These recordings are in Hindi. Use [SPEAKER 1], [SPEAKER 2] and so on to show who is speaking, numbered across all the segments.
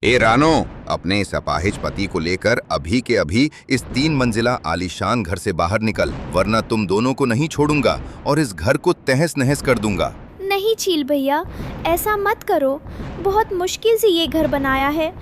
[SPEAKER 1] ए रानो, अपने इस अपाहिज पति को लेकर अभी के अभी इस 3 मंजिला आलीशान घर से बाहर निकल, वरना तुम दोनों को नहीं छोड़ूंगा और इस घर को तहस नहस कर दूंगा।
[SPEAKER 2] नहीं चील भैया, ऐसा मत करो। बहुत मुश्किल से ये घर बनाया है,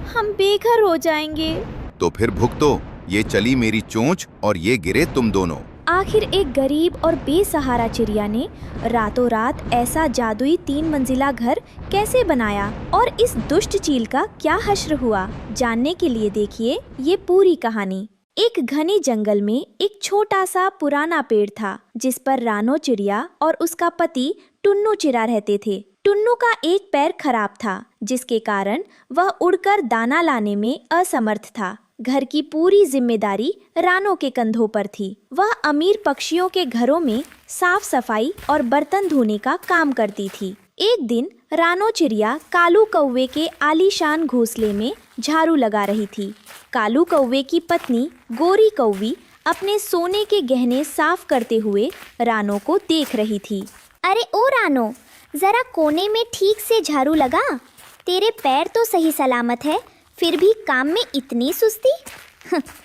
[SPEAKER 2] हम बेघर हो जाएंगे।
[SPEAKER 1] तो फिर भुगतो, ये चली मेरी चोंच और ये गिरे तुम दोनों।
[SPEAKER 2] आखिर एक गरीब और बेसहारा चिड़िया ने रातों रात ऐसा जादुई 3 मंजिला घर कैसे बनाया और इस दुष्ट चील का क्या हश्र हुआ, जानने के लिए देखिए ये पूरी कहानी। एक घने जंगल में एक छोटा सा पुराना पेड़ था, जिस पर रानो चिड़िया और उसका पति टुन्नू चिड़ा रहते थे। टुन्नू का एक पैर खराब था, जिसके कारण वह उड़कर दाना लाने में असमर्थ था। घर की पूरी जिम्मेदारी रानो के कंधों पर थी। वह अमीर पक्षियों के घरों में साफ सफाई और बर्तन धोने का काम करती थी। एक दिन रानो चिड़िया कालू कौवे के आलीशान घोंसले में झाड़ू लगा रही थी। कालू कौवे की पत्नी गोरी कौवी अपने सोने के गहने साफ करते हुए रानो को देख रही थी।
[SPEAKER 3] अरे ओ रानो, जरा कोने में ठीक से झाड़ू लगा। तेरे पैर तो सही सलामत है, फिर भी काम में इतनी सुस्ती।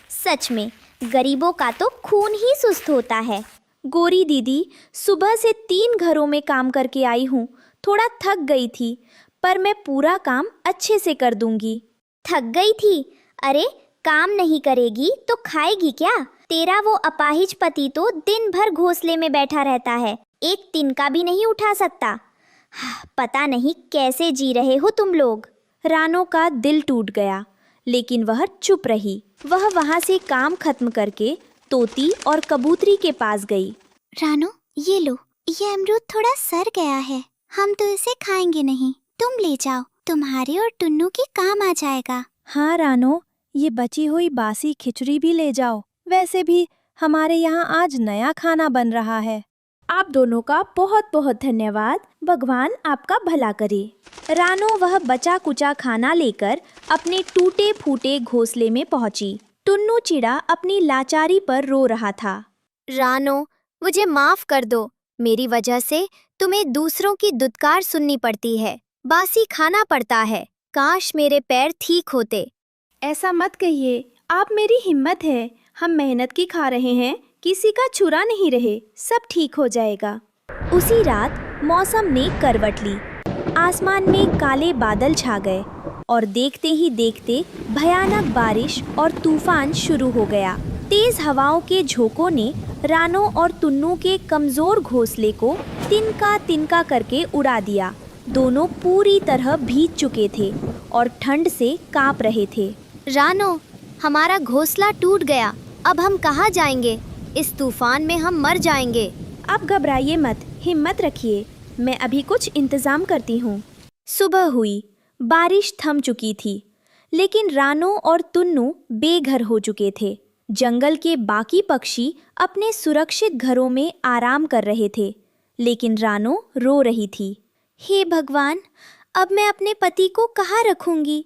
[SPEAKER 3] सच में गरीबों का तो खून ही सुस्त होता है।
[SPEAKER 2] गोरी दीदी, सुबह से 3 घरों में काम करके आई हूँ, थोड़ा थक गई थी, पर मैं पूरा काम अच्छे से कर दूंगी।
[SPEAKER 3] थक गई थी? अरे काम नहीं करेगी तो खाएगी क्या? तेरा वो अपाहिज पति तो दिन भर घोंसले में बैठा रहता है, एक तिनका भी नहीं उठा सकता। पता नहीं कैसे जी रहे हो तुम लोग।
[SPEAKER 2] रानो का दिल टूट गया, लेकिन वह चुप रही। वह वहाँ से काम खत्म करके तोती और कबूतरी के पास गई।
[SPEAKER 3] रानो, ये लो, ये अमरूद थोड़ा सड़ गया है, हम तो इसे खाएंगे नहीं, तुम ले जाओ, तुम्हारे और टुन्नू के काम आ जाएगा।
[SPEAKER 2] हाँ रानो, ये बची हुई बासी खिचड़ी भी ले जाओ। वैसे भी हमारे यहाँ आज नया खाना बन रहा है। आप दोनों का बहुत बहुत धन्यवाद। भगवान आपका भला करे। रानो वह बचा कुचा खाना लेकर अपने टूटे फूटे घोंसले में पहुंची। टुन्नू चिड़ा अपनी लाचारी पर रो रहा था।
[SPEAKER 3] रानो, मुझे माफ कर दो, मेरी वजह से तुम्हें दूसरों की दुत्कार सुननी पड़ती है, बासी खाना पड़ता है। काश मेरे पैर ठीक होते।
[SPEAKER 2] ऐसा मत कहिए, आप मेरी हिम्मत है। हम मेहनत की खा रहे हैं, किसी का छुरा नहीं रहे, सब ठीक हो जाएगा। उसी रात मौसम ने करवट ली। आसमान में काले बादल छा गए और देखते ही देखते भयानक बारिश और तूफान शुरू हो गया। तेज हवाओं के झोंकों ने रानो और टुन्नू के कमजोर घोंसले को तिनका तिनका करके उड़ा दिया। दोनों पूरी तरह भीग चुके थे और ठंड से कांप रहे थे।
[SPEAKER 3] रानो, हमारा घोंसला टूट गया, अब हम कहाँ जाएंगे? इस तूफान में हम मर जाएंगे।
[SPEAKER 2] आप घबराइए मत, हिम्मत रखिए, मैं अभी कुछ इंतजाम करती हूँ। सुबह हुई, बारिश थम चुकी थी, लेकिन रानो और टुन्नू बेघर हो चुके थे। जंगल के बाकी पक्षी अपने सुरक्षित घरों में आराम कर रहे थे, लेकिन रानो रो रही थी।
[SPEAKER 3] हे भगवान, अब मैं अपने पति को कहाँ रखूंगी?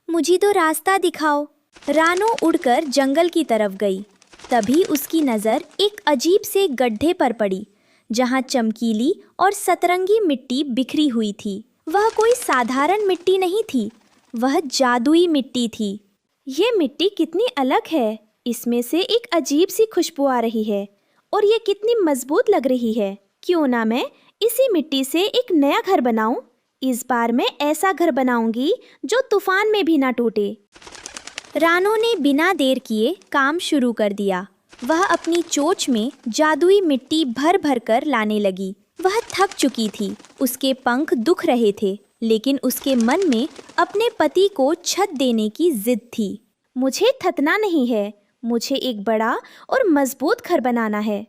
[SPEAKER 3] मुझे तो रास्ता दिखाओ।
[SPEAKER 2] रानो उड़कर जंगल की तरफ गई। तभी उसकी नज़र एक अजीब से गड्ढे पर पड़ी, जहाँ चमकीली और सतरंगी मिट्टी बिखरी हुई थी। वह कोई साधारण मिट्टी नहीं थी, वह जादुई मिट्टी थी। ये मिट्टी कितनी अलग है, इसमें से एक अजीब सी खुशबू आ रही है और ये कितनी मजबूत लग रही है। क्यों ना मैं इसी मिट्टी से एक नया घर बनाऊं? इस बार मैं ऐसा घर बनाऊंगी जो तूफान में भी ना टूटे। रानो ने बिना देर किए काम शुरू कर दिया। वह अपनी चोंच में जादुई मिट्टी भर भर कर लाने लगी। वह थक चुकी थी, उसके पंख दुख रहे थे, लेकिन उसके मन में अपने पति को छत देने की जिद थी। मुझे थकना नहीं है, मुझे एक बड़ा और मजबूत घर बनाना है।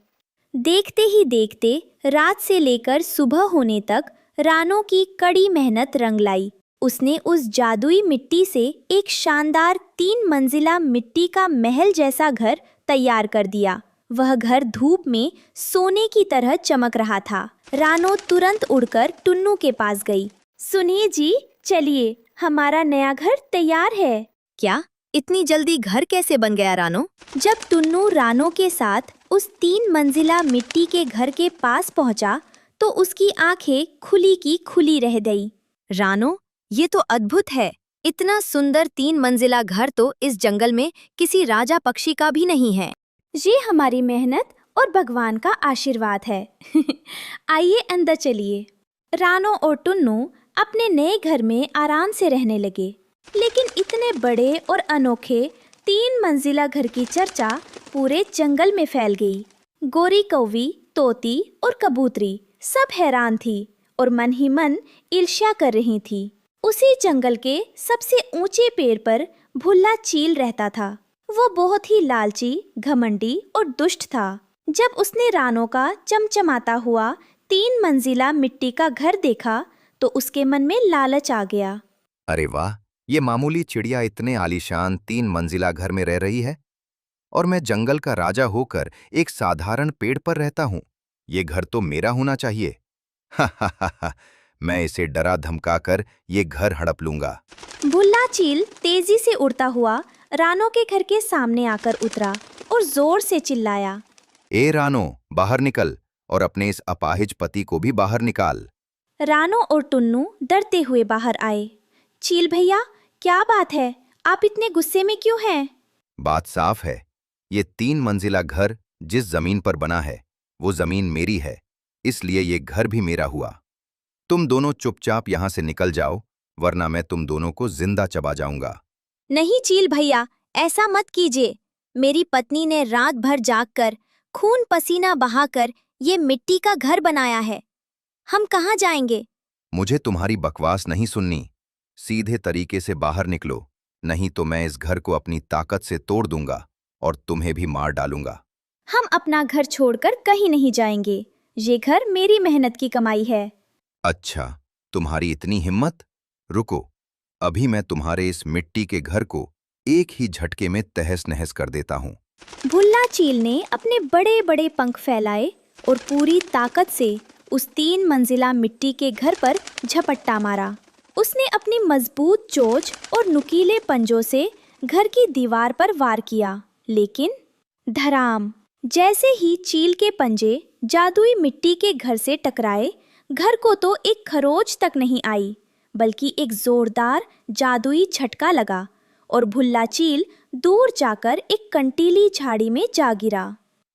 [SPEAKER 2] देखते ही देखते रात से लेकर सुबह होने तक रानो की कड़ी मेहनत रंग लाई। उसने उस जादुई मिट्टी से एक शानदार 3 मंजिला मिट्टी का महल जैसा घर तैयार कर दिया। वह घर धूप में सोने की तरह चमक रहा था। रानो तुरंत उड़कर टुन्नू के पास गई। सुनिए जी, चलिए, हमारा नया घर तैयार है।
[SPEAKER 4] क्या? इतनी जल्दी घर कैसे बन गया रानो?
[SPEAKER 2] जब टुन्नू रानो के साथ उस 3 मंजिला मिट्टी के घर के पास पहुंचा, तो उसकी आंखें खुली की खुली रह गई।
[SPEAKER 4] रानो, ये तो अद्भुत है। इतना सुंदर 3 मंजिला घर तो इस जंगल में किसी राजा पक्षी का भी नहीं है।
[SPEAKER 2] ये हमारी मेहनत और भगवान का आशीर्वाद है। आइए अंदर चलिए। रानो और टुन्नू अपने नए घर में आराम से रहने लगे, लेकिन इतने बड़े और अनोखे 3 मंजिला घर की चर्चा पूरे जंगल में फैल गई। गोरी कौवी, तोती और कबूतरी सब हैरान थी और मन ही मन ईर्ष्या कर रही थी। उसी जंगल के सबसे ऊंचे पेड़ पर भुल्ला चील रहता था। वो बहुत ही लालची, घमंडी और दुष्ट था। जब उसने रानो का चमचमाता हुआ 3 मंजिला मिट्टी का घर देखा तो उसके मन में लालच आ गया।
[SPEAKER 1] अरे वाह, ये मामूली चिड़िया इतने आलीशान 3 मंजिला घर में रह रही है और मैं जंगल का राजा होकर एक साधारण पेड़ पर रहता हूँ। ये घर तो मेरा होना चाहिए। हा हा हा हा, मैं इसे डरा धमकाकर ये घर हड़प लूंगा।
[SPEAKER 2] भुल्ला चील तेजी से उड़ता हुआ रानो के घर के सामने आकर उतरा और जोर से चिल्लाया,
[SPEAKER 1] ए रानो, बाहर निकल और अपने इस अपाहिज पति को भी बाहर निकाल।
[SPEAKER 2] रानो और टुन्नू डरते हुए बाहर आए। चील भैया, क्या बात है? आप इतने गुस्से में क्यों हैं?
[SPEAKER 1] बात साफ है, ये 3 मंजिला घर जिस जमीन पर बना है वो जमीन मेरी है, इसलिए ये घर भी मेरा हुआ। तुम दोनों चुपचाप यहाँ से निकल जाओ, वरना मैं तुम दोनों को जिंदा चबा जाऊंगा।
[SPEAKER 4] नहीं चील भैया, ऐसा मत कीजिए। मेरी पत्नी ने रात भर जागकर खून पसीना बहाकर ये मिट्टी का घर बनाया है। हम कहाँ जाएंगे?
[SPEAKER 1] मुझे तुम्हारी बकवास नहीं सुननी। सीधे तरीके से बाहर निकलो, नहीं तो मैं इस घर को अपनी ताकत से तोड़ दूंगा और तुम्हें भी मार डालूंगा।
[SPEAKER 2] हम अपना घर छोड़कर कहीं नहीं जाएंगे। ये घर मेरी मेहनत की कमाई है।
[SPEAKER 1] अच्छा, तुम्हारी इतनी हिम्मत? रुको, अभी मैं तुम्हारे इस मिट्टी के घर को एक ही झटके में तहस नहस कर देता हूँ।
[SPEAKER 2] भुल्ला चील ने अपने बड़े बड़े पंख फैलाए और पूरी ताकत से उस 3 मंजिला मिट्टी के घर पर झपट्टा मारा। उसने अपनी मजबूत चोंच और नुकीले पंजों से घर की दीवार पर वार किया, लेकिन धड़ाम, जैसे ही चील के पंजे जादुई मिट्टी के घर से टकराए, घर को तो एक खरोच तक नहीं आई, बल्कि एक जोरदार जादुई झटका लगा और भुल्ला चील दूर जाकर एक कंटीली झाड़ी में जा गिरा।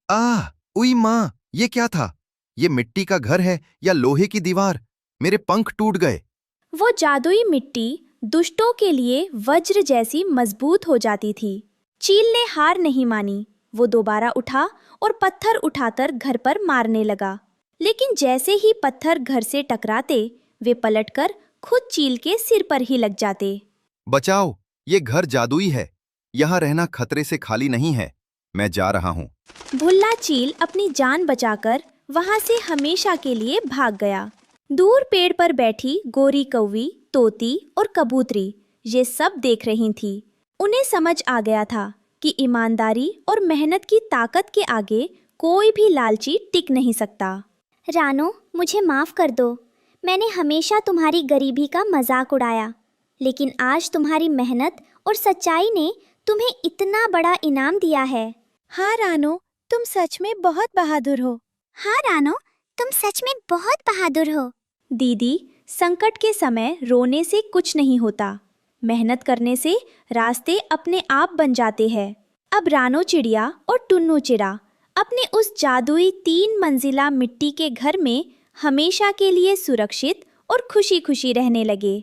[SPEAKER 1] आह, उई माँ, ये क्या था? ये मिट्टी का घर है या लोहे की दीवार? मेरे पंख टूट गए।
[SPEAKER 2] वो जादुई मिट्टी दुष्टों के लिए वज्र जैसी मजबूत हो जाती थी। चील ने हार नहीं मानी। वो दोबारा उठा और पत्थर उठाकर घर पर मारने लगा, लेकिन जैसे ही पत्थर घर से टकराते, वे पलटकर खुद चील के सिर पर ही लग जाते।
[SPEAKER 1] बचाओ, ये घर जादुई है, यहाँ रहना खतरे से खाली नहीं है। मैं जा रहा हूँ।
[SPEAKER 2] भुल्ला चील अपनी जान बचाकर वहां से हमेशा के लिए भाग गया। दूर पेड़ पर बैठी गोरी कौवी, तोती और कबूतरी ये सब देख रही थी। उन्हें समझ आ गया था कि ईमानदारी और मेहनत की ताकत के आगे कोई भी लालची टिक नहीं सकता।
[SPEAKER 3] रानो, मुझे माफ़ कर दो। मैंने हमेशा तुम्हारी गरीबी का मजाक उड़ाया, लेकिन आज तुम्हारी मेहनत और सच्चाई ने तुम्हें इतना बड़ा इनाम दिया है।
[SPEAKER 2] हाँ रानो, तुम सच में बहुत बहादुर हो।
[SPEAKER 3] हाँ रानो, तुम सच में बहुत बहादुर हो।
[SPEAKER 2] दीदी, संकट के समय रोने से कुछ नहीं होता, मेहनत करने से रास्ते अपने आप बन जाते हैं। अब रानो चिड़िया और टुन्नू चिड़ा अपने उस जादुई 3 मंजिला मिट्टी के घर में हमेशा के लिए सुरक्षित और खुशी खुशी रहने लगे।